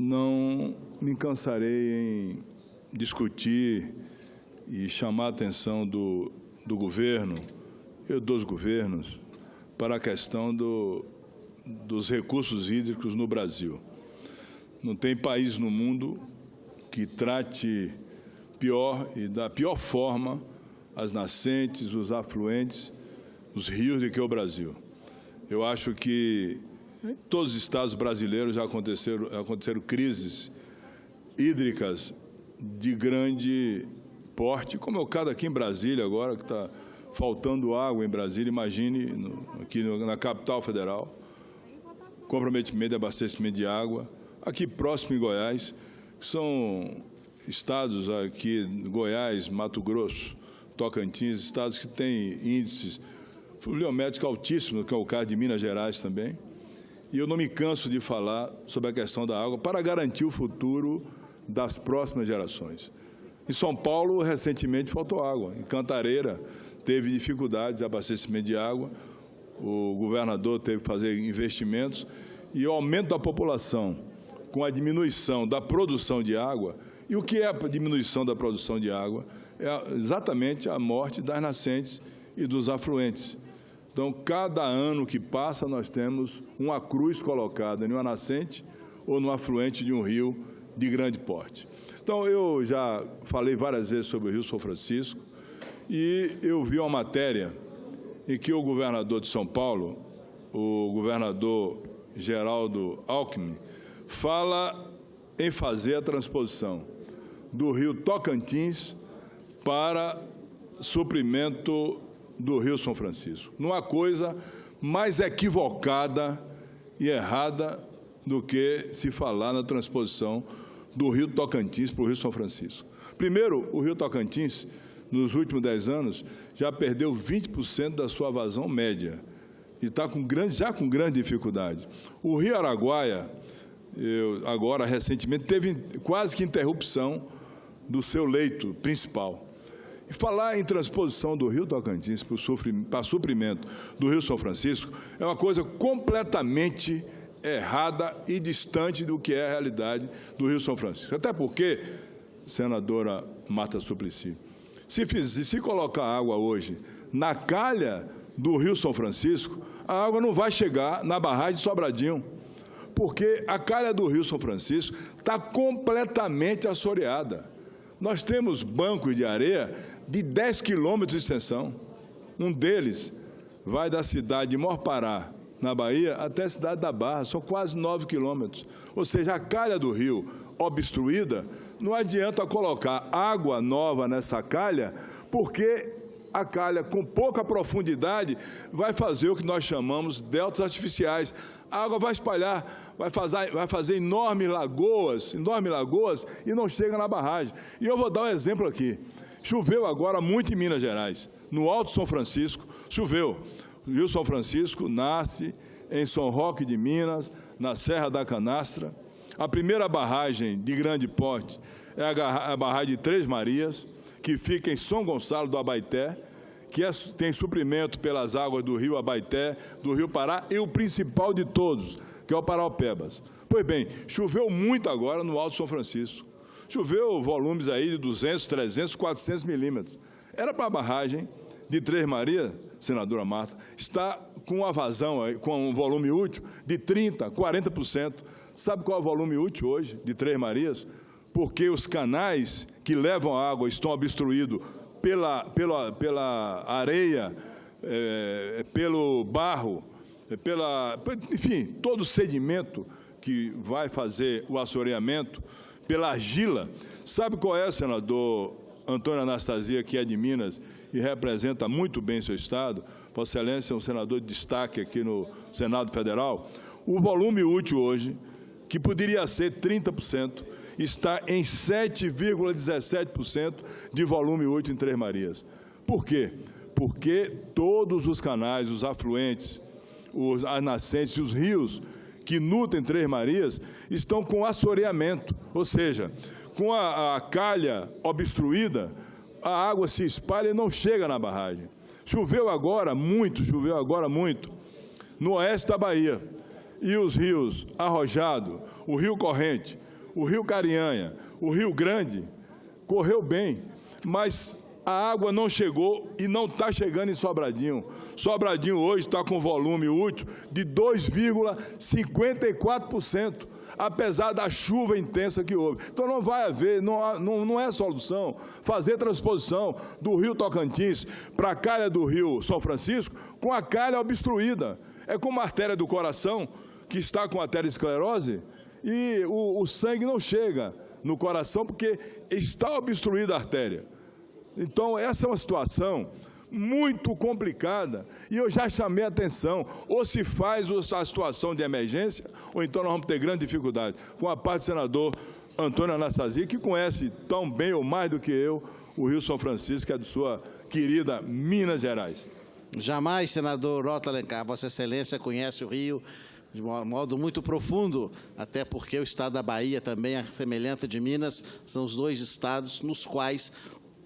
não me cansarei em discutir e chamar a atenção do governo e dos governos para a questão dos recursos hídricos no Brasil. Não tem país no mundo que trate pior e da pior forma as nascentes, os afluentes, os rios do que o Brasil. Eu acho que em todos os estados brasileiros já aconteceram crises hídricas de grande porte, como é o caso aqui em Brasília agora, que está faltando água em Brasília. Imagine aqui na capital federal, comprometimento de abastecimento de água. Aqui próximo em Goiás, são estados aqui, Goiás, Mato Grosso, Tocantins, estados que têm índices pluviométricos altíssimos, que é o caso de Minas Gerais também. E eu não me canso de falar sobre a questão da água para garantir o futuro das próximas gerações. Em São Paulo, recentemente, faltou água. Em Cantareira, teve dificuldades de abastecimento de água. O governador teve que fazer investimentos. E o aumento da população, com a diminuição da produção de água. E o que é a diminuição da produção de água? É exatamente a morte das nascentes e dos afluentes. Então, cada ano que passa, nós temos uma cruz colocada em uma nascente ou no afluente de um rio de grande porte. Então, eu já falei várias vezes sobre o Rio São Francisco e eu vi uma matéria em que o governador de São Paulo, o governador Geraldo Alckmin, fala em fazer a transposição do rio Tocantins para suprimento do Rio São Francisco. Não há coisa mais equivocada e errada do que se falar na transposição do Rio Tocantins para o Rio São Francisco. Primeiro, o Rio Tocantins, nos últimos 10 anos, já perdeu 20% da sua vazão média e está já com grande dificuldade. O Rio Araguaia, agora recentemente, teve quase que interrupção do seu leito principal. E falar em transposição do Rio Tocantins para suprimento do Rio São Francisco é uma coisa completamente errada e distante do que é a realidade do Rio São Francisco. Até porque, senadora Marta Suplicy, se colocar água hoje na calha do Rio São Francisco, a água não vai chegar na barragem de Sobradinho, porque a calha do Rio São Francisco está completamente assoreada. Nós temos bancos de areia de 10 quilômetros de extensão. Um deles vai da cidade de Morpará, na Bahia, até a cidade da Barra, são quase 9 quilômetros. Ou seja, a calha do rio obstruída, não adianta colocar água nova nessa calha, porque a calha com pouca profundidade vai fazer o que nós chamamos de deltas artificiais. A água vai espalhar, vai fazer enormes lagoas e não chega na barragem. E eu vou dar um exemplo aqui. Choveu agora muito em Minas Gerais, no Alto São Francisco, choveu. O Rio São Francisco nasce em São Roque de Minas, na Serra da Canastra. A primeira barragem de grande porte é a barragem de Três Marias, que fica em São Gonçalo do Abaeté, que tem suprimento pelas águas do rio Abaeté, do rio Pará, e o principal de todos, que é o Paraupebas. Pois bem, choveu muito agora no Alto São Francisco. Choveu volumes aí de 200, 300, 400 milímetros. Era para a barragem de Três Marias, senadora Marta, está com uma vazão, com um volume útil de 30%, 40%. Sabe qual é o volume útil hoje de Três Marias? Porque os canais que levam a água estão obstruídos pela areia, pelo barro, enfim, todo o sedimento que vai fazer o assoreamento, pela argila. Sabe qual é, senador Antônio Anastasia, que é de Minas e representa muito bem seu estado? Vossa Excelência é um senador de destaque aqui no Senado Federal. O volume útil hoje, que poderia ser 30%, está em 7,17% de volume útil em Três Marias. Por quê? Porque todos os canais, os afluentes, as nascentes e os rios que nutrem Três Marias estão com assoreamento, ou seja, com a calha obstruída, a água se espalha e não chega na barragem. Choveu agora muito no oeste da Bahia. E os rios Arrojado, o Rio Corrente, o Rio Carinhanha, o Rio Grande, correu bem, mas a água não chegou e não está chegando em Sobradinho. Sobradinho hoje está com volume útil de 2,54%, apesar da chuva intensa que houve. Então não vai haver, não é solução fazer transposição do Rio Tocantins para a calha do Rio São Francisco com a calha obstruída. É como a artéria do coração, que está com arteriosclerose, e o sangue não chega no coração porque está obstruída a artéria. Então, essa é uma situação muito complicada e eu já chamei a atenção. Ou se faz a situação de emergência, ou então nós vamos ter grande dificuldade. Com a parte do senador Antônio Anastasia, que conhece tão bem ou mais do que eu o Rio São Francisco, que é de sua querida Minas Gerais. Jamais, senador Otto Alencar, Vossa Excelência conhece o Rio de modo muito profundo, até porque o estado da Bahia também, a semelhança de Minas, são os dois estados nos quais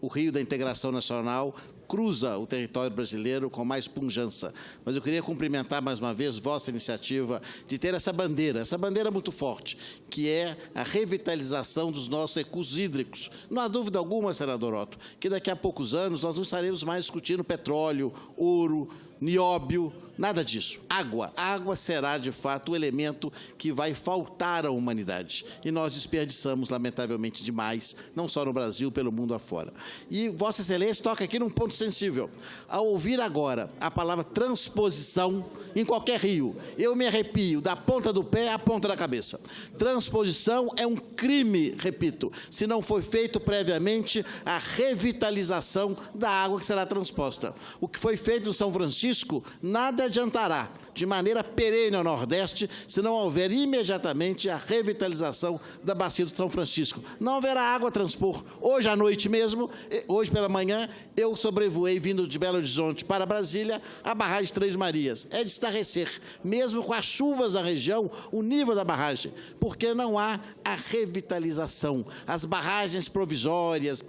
o Rio da Integração Nacional cruza o território brasileiro com mais pujança. Mas eu queria cumprimentar mais uma vez vossa iniciativa de ter essa bandeira muito forte, que é a revitalização dos nossos recursos hídricos. Não há dúvida alguma, senador Otto, que daqui a poucos anos nós não estaremos mais discutindo petróleo, ouro, nióbio, nada disso. Água. A água será, de fato, o elemento que vai faltar à humanidade. E nós desperdiçamos, lamentavelmente, demais, não só no Brasil, pelo mundo afora. E Vossa Excelência toca aqui num ponto sensível. Ao ouvir agora a palavra transposição em qualquer rio, eu me arrepio da ponta do pé à ponta da cabeça. Transposição é um crime, repito, se não foi feito previamente a revitalização da água que será transposta. O que foi feito no São Francisco nada adiantará de maneira perene ao Nordeste se não houver imediatamente a revitalização da bacia do São Francisco. Não haverá água a transpor. Hoje à noite mesmo, hoje pela manhã, eu sobrevoei vindo de Belo Horizonte para Brasília a barragem Três Marias. É de estarrecer, mesmo com as chuvas da região, o nível da barragem, porque não há a revitalização. As barragens provisórias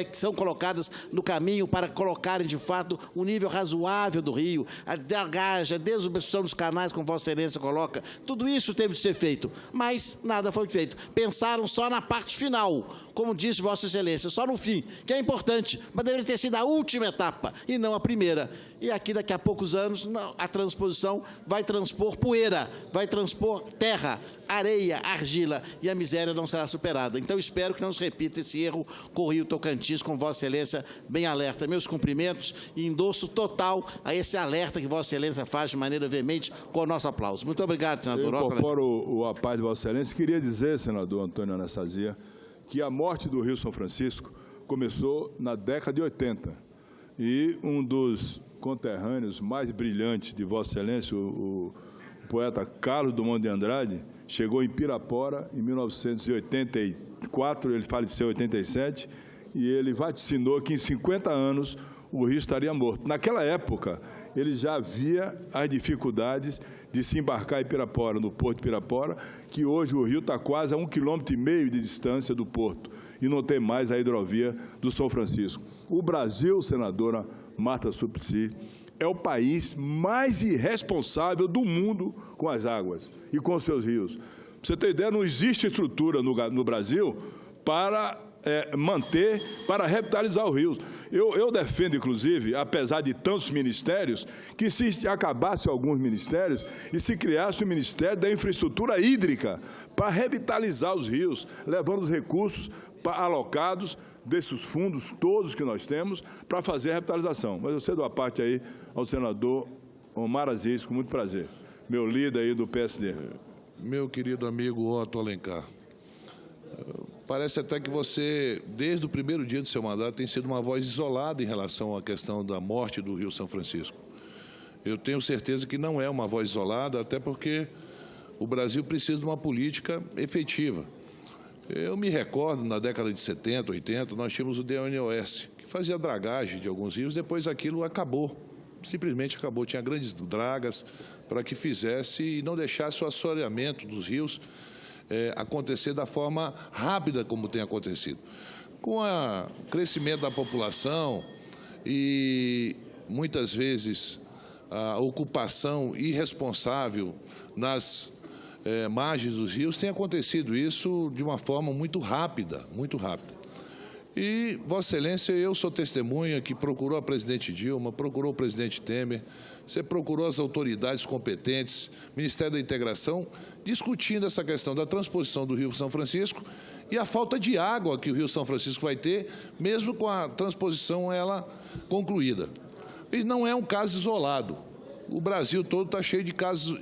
que são colocadas no caminho para colocarem, de fato, o nível razoável do rio, a dragagem, a desobstrução dos canais, como Vossa Excelência coloca, tudo isso teve de ser feito, mas nada foi feito. Pensaram só na parte final, como disse Vossa Excelência, só no fim, que é importante, mas deveria ter sido a última etapa e não a primeira. E aqui, daqui a poucos anos, a transposição vai transpor poeira, vai transpor terra, areia, argila, e a miséria não será superada. Então, espero que não se repita esse erro com o Rio Tocantins, com Vossa Excelência bem alerta. Meus cumprimentos e endosso total a esse alerta que Vossa Excelência faz de maneira veemente, com o nosso aplauso. Muito obrigado, senador. Eu incorporo a paz de Vossa Excelência. Queria dizer, senador Antônio Anastasia, que a morte do Rio São Francisco começou na década de 80. E um dos conterrâneos mais brilhantes de Vossa Excelência, o poeta Carlos Drummond de Andrade, chegou em Pirapora em 1984, ele faleceu em 87, e ele vaticinou que em 50 anos o rio estaria morto. Naquela época, ele já via as dificuldades de se embarcar em Pirapora, no porto de Pirapora, que hoje o rio está quase a 1,5 km de distância do porto, e não tem mais a hidrovia do São Francisco. O Brasil, senadora Marta Suplicy, é o país mais irresponsável do mundo com as águas e com seus rios. Para você ter ideia, não existe estrutura no Brasil para manter, para revitalizar os rios. Eu defendo, inclusive, apesar de tantos ministérios, que se acabasse alguns ministérios e se criasse o Ministério da Infraestrutura Hídrica para revitalizar os rios, levando os recursos alocados desses fundos todos que nós temos para fazer a revitalização. Mas eu cedo a parte aí ao senador Omar Aziz, com muito prazer, meu líder aí do PSD. Meu querido amigo Otto Alencar, parece até que você, desde o primeiro dia do seu mandato, tem sido uma voz isolada em relação à questão da morte do Rio São Francisco. Eu tenho certeza que não é uma voz isolada, até porque o Brasil precisa de uma política efetiva. Eu me recordo, na década de 70, 80, nós tínhamos o DNOS, que fazia dragagem de alguns rios, depois aquilo acabou, simplesmente acabou. Tinha grandes dragas para que fizesse e não deixasse o assoreamento dos rios acontecer da forma rápida como tem acontecido. Com o crescimento da população e, muitas vezes, a ocupação irresponsável nas margens dos rios, tem acontecido isso de uma forma muito rápida, muito rápida. E, Vossa Excelência, eu sou testemunha que procurou a presidente Dilma, procurou o presidente Temer, você procurou as autoridades competentes, Ministério da Integração, discutindo essa questão da transposição do Rio São Francisco e a falta de água que o Rio São Francisco vai ter, mesmo com a transposição ela concluída. E não é um caso isolado. O Brasil todo está cheio de casos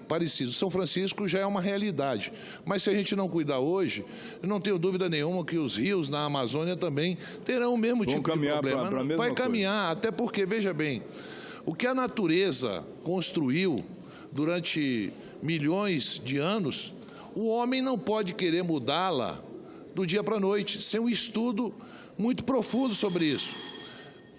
parecidos. São Francisco já é uma realidade. Mas se a gente não cuidar hoje, eu não tenho dúvida nenhuma que os rios na Amazônia também terão o mesmo tipo de problema. Vai caminhar, até porque, veja bem, o que a natureza construiu durante milhões de anos, o homem não pode querer mudá-la do dia para a noite, sem um estudo muito profundo sobre isso.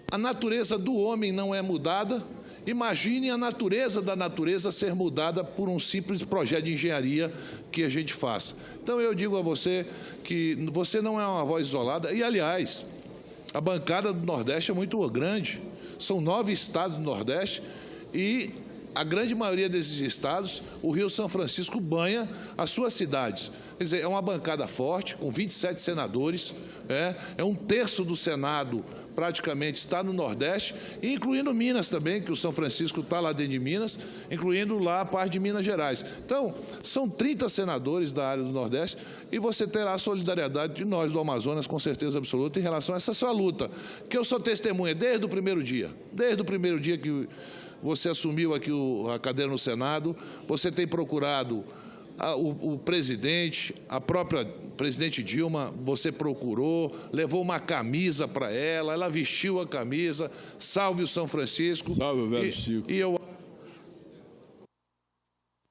A natureza do homem não é mudada. Imagine a natureza da natureza ser mudada por um simples projeto de engenharia que a gente faz. Então, eu digo a você que você não é uma voz isolada. E, aliás, a bancada do Nordeste é muito grande. São 9 estados do Nordeste e a grande maioria desses estados, o Rio São Francisco banha as suas cidades. Quer dizer, é uma bancada forte, com 27 senadores, é um terço do Senado praticamente está no Nordeste, incluindo Minas também, que o São Francisco está lá dentro de Minas, incluindo lá a parte de Minas Gerais. Então, são 30 senadores da área do Nordeste e você terá a solidariedade de nós do Amazonas, com certeza absoluta, em relação a essa sua luta, que eu sou testemunha desde o primeiro dia que você assumiu aqui a cadeira no Senado, você tem procurado o presidente, a própria presidente Dilma, você procurou, levou uma camisa para ela, ela vestiu a camisa, salve o São Francisco. Salve o velho Chico. E eu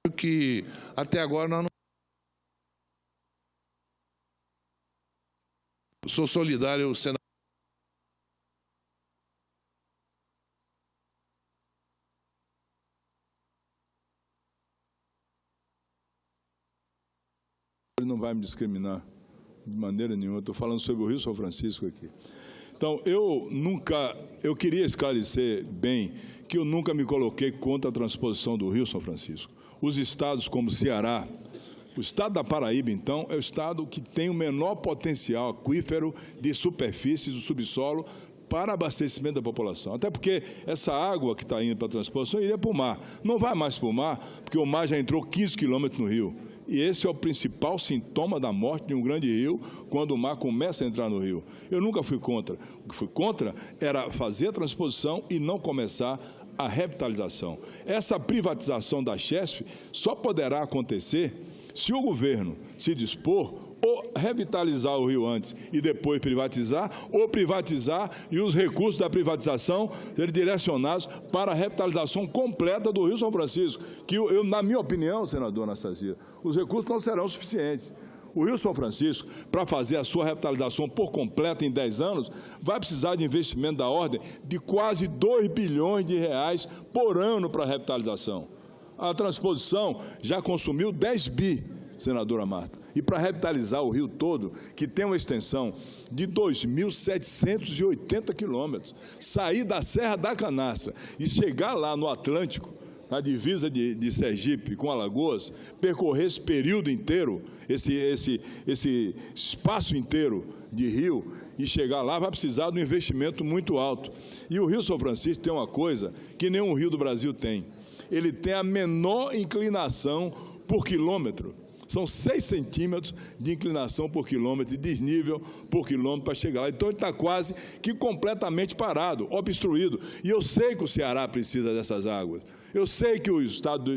acho que até agora nós não... Sou solidário, senador. Ele não vai me discriminar de maneira nenhuma. Estou falando sobre o Rio São Francisco aqui. Então, eu queria esclarecer bem que eu nunca me coloquei contra a transposição do Rio São Francisco. Os estados como Ceará, o estado da Paraíba, então, é o estado que tem o menor potencial aquífero de superfície do subsolo para abastecimento da população. Até porque essa água que está indo para a transposição iria para o mar. Não vai mais para o mar, porque o mar já entrou 15 quilômetros no rio. E esse é o principal sintoma da morte de um grande rio, quando o mar começa a entrar no rio. Eu nunca fui contra. O que fui contra era fazer a transposição e não começar a revitalização. Essa privatização da Chesf só poderá acontecer se o governo se dispor ou revitalizar o rio antes e depois privatizar, ou privatizar e os recursos da privatização serem direcionados para a revitalização completa do Rio São Francisco, que na minha opinião, senador Anastasia, os recursos não serão suficientes. O Rio São Francisco, para fazer a sua revitalização por completo em 10 anos, vai precisar de investimento da ordem de quase 2 bilhões de reais por ano para a revitalização. A transposição já consumiu 10 bi, senadora Marta. E para revitalizar o rio todo, que tem uma extensão de 2.780 quilômetros, sair da Serra da Canastra e chegar lá no Atlântico, na divisa de Sergipe com Alagoas, percorrer esse período inteiro, esse espaço inteiro de rio, e chegar lá vai precisar de um investimento muito alto. E o Rio São Francisco tem uma coisa que nenhum rio do Brasil tem. Ele tem a menor inclinação por quilômetro. São 6 centímetros de inclinação por quilômetro, de desnível por quilômetro para chegar lá. Então, ele está quase que completamente parado, obstruído. E eu sei que o Ceará precisa dessas águas. Eu sei que o estado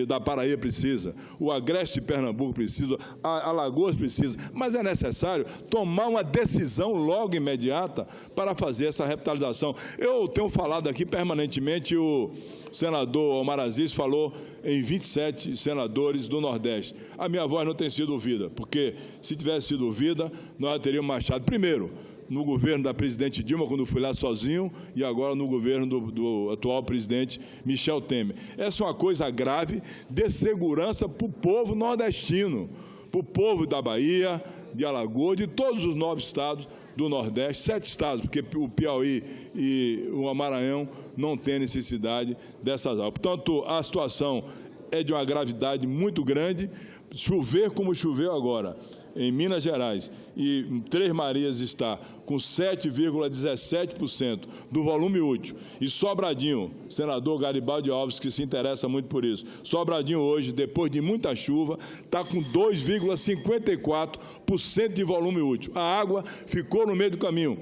da Paraíba precisa, o Agreste de Pernambuco precisa, a Alagoas precisa, mas é necessário tomar uma decisão logo imediata para fazer essa revitalização. Eu tenho falado aqui permanentemente, o senador Omar Aziz falou em 27 senadores do Nordeste. A minha voz não tem sido ouvida, porque se tivesse sido ouvida, nós teríamos marchado primeiro no governo da presidente Dilma, quando fui lá sozinho, e agora no governo do atual presidente Michel Temer. Essa é uma coisa grave de segurança para o povo nordestino, para o povo da Bahia, de Alagoas, de todos os 9 estados do Nordeste, 7 estados, porque o Piauí e o Maranhão não têm necessidade dessas águas. Portanto, a situação é de uma gravidade muito grande. Chover como choveu agora em Minas Gerais e em Três Marias está com 7,17% do volume útil, e Sobradinho, senador Garibaldi Alves, que se interessa muito por isso, Sobradinho hoje, depois de muita chuva, está com 2,54% de volume útil. A água ficou no meio do caminho,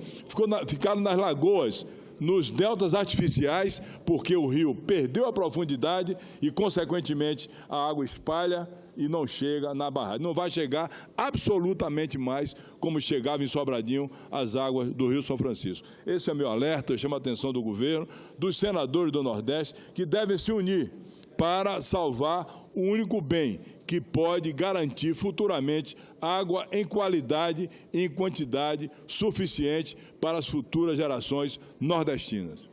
ficaram nas lagoas, nos deltas artificiais, porque o rio perdeu a profundidade e, consequentemente, a água espalha e não chega na barragem. Não vai chegar absolutamente mais como chegava em Sobradinho as águas do Rio São Francisco. Esse é meu alerta, eu chamo a atenção do governo, dos senadores do Nordeste, que devem se unir para salvar o único bem que pode garantir futuramente água em qualidade e em quantidade suficiente para as futuras gerações nordestinas.